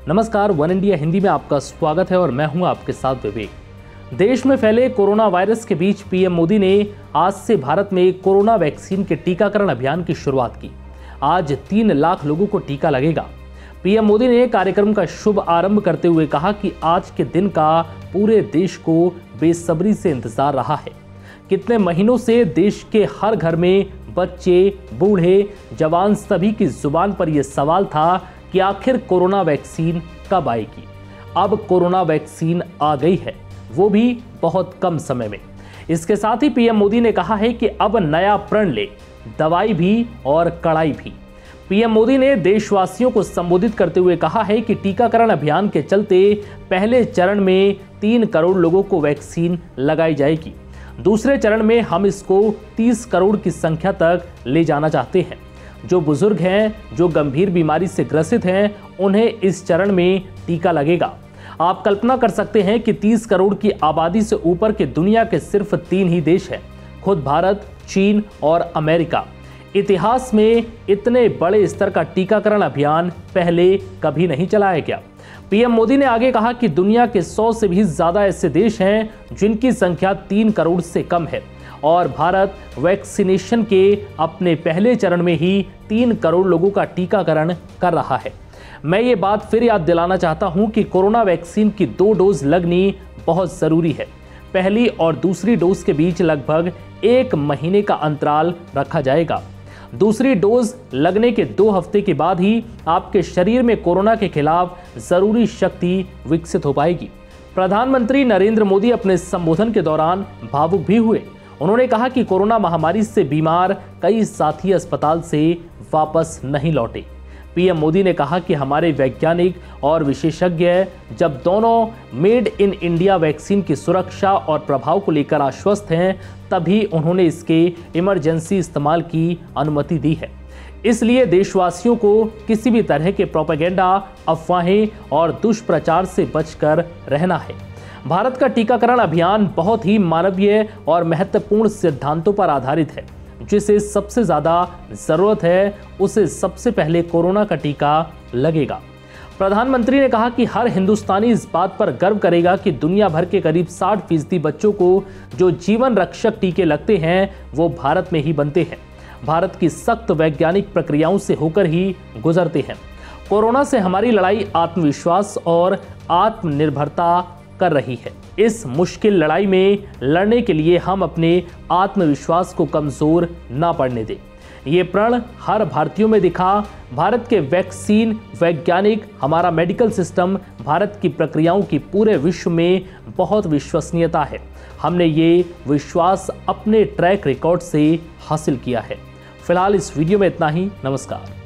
नमस्कार, one India Hindi में आपका स्वागत है और मैं हूं आपके साथ विवेक। देश में फैले कोरोना वायरस के बीच पीएम मोदी ने आज से भारत में कोरोना वैक्सीन के टीकाकरण अभियान की शुरुआत की। आज 3 लाख लोगों को टीका लगेगा। पीएम मोदी ने कार्यक्रम का शुभ आरंभ करते हुए कहा कि आज के दिन का पूरे देश को बेसब्री से इंतजार रहा है। कितने महीनों से देश के हर घर में बच्चे, बूढ़े, जवान सभी की जुबान पर यह सवाल था कि आखिर कोरोना वैक्सीन कब आएगी। अब कोरोना वैक्सीन आ गई है, वो भी बहुत कम समय में। इसके साथ ही पीएम मोदी ने कहा है कि अब नया प्रण ले, दवाई भी और कड़ाई भी। पीएम मोदी ने देशवासियों को संबोधित करते हुए कहा है कि टीकाकरण अभियान के चलते पहले चरण में 3 करोड़ लोगों को वैक्सीन लगाई जाएगी। दूसरे चरण में हम इसको 30 करोड़ की संख्या तक ले जाना चाहते हैं। जो बुजुर्ग हैं, जो गंभीर बीमारी से ग्रसित हैं, उन्हें इस चरण में टीका लगेगा। आप कल्पना कर सकते हैं कि 30 करोड़ की आबादी से ऊपर के दुनिया के सिर्फ 3 ही देश हैं, खुद भारत, चीन और अमेरिका। इतिहास में इतने बड़े स्तर का टीकाकरण अभियान पहले कभी नहीं चलाया गया। पीएम मोदी ने आगे कहा कि दुनिया के 100 से भी ज्यादा ऐसे देश हैं जिनकी संख्या 3 करोड़ से कम है और भारत वैक्सीनेशन के अपने पहले चरण में ही 3 करोड़ लोगों का टीकाकरण कर रहा है। मैं ये बात फिर याद दिलाना चाहता हूं कि कोरोना वैक्सीन की 2 डोज लगनी बहुत जरूरी है। पहली और दूसरी डोज के बीच लगभग 1 महीने का अंतराल रखा जाएगा। दूसरी डोज लगने के 2 हफ्ते के बाद ही आपके शरीर में कोरोना के खिलाफ जरूरी शक्ति विकसित हो पाएगी। प्रधानमंत्री नरेंद्र मोदी अपने संबोधन के दौरान भावुक भी हुए। उन्होंने कहा कि कोरोना महामारी से बीमार कई साथी अस्पताल से वापस नहीं लौटे। पीएम मोदी ने कहा कि हमारे वैज्ञानिक और विशेषज्ञ जब दोनों मेड इन इंडिया वैक्सीन की सुरक्षा और प्रभाव को लेकर आश्वस्त हैं, तभी उन्होंने इसके इमरजेंसी इस्तेमाल की अनुमति दी है। इसलिए देशवासियों को किसी भी तरह के प्रोपेगेंडा, अफवाहें और दुष्प्रचार से बचकर रहना है। भारत का टीकाकरण अभियान बहुत ही मानवीय और महत्वपूर्ण सिद्धांतों पर आधारित है। जिसे सबसे ज्यादा जरूरत है, उसे सबसे पहले कोरोना का टीका लगेगा। प्रधानमंत्री ने कहा कि हर हिंदुस्तानी इस बात पर गर्व करेगा कि दुनिया भर के करीब 60% बच्चों को जो जीवन रक्षक टीके लगते हैं, वो भारत में ही बनते हैं। भारत की सख्त वैज्ञानिक प्रक्रियाओं से होकर ही गुजरते हैं। कोरोना से हमारी लड़ाई आत्मविश्वास और आत्मनिर्भरता कर रही है। इस मुश्किल लड़ाई में लड़ने के लिए हम अपने आत्मविश्वास को कमजोर ना पड़ने दें। ये प्रण हर भारतीयों में दिखा। भारत के वैक्सीन वैज्ञानिक, हमारा मेडिकल सिस्टम, भारत की प्रक्रियाओं की पूरे विश्व में बहुत विश्वसनीयता है। हमने ये विश्वास अपने ट्रैक रिकॉर्ड से हासिल किया है। फिलहाल इस वीडियो में इतना ही। नमस्कार।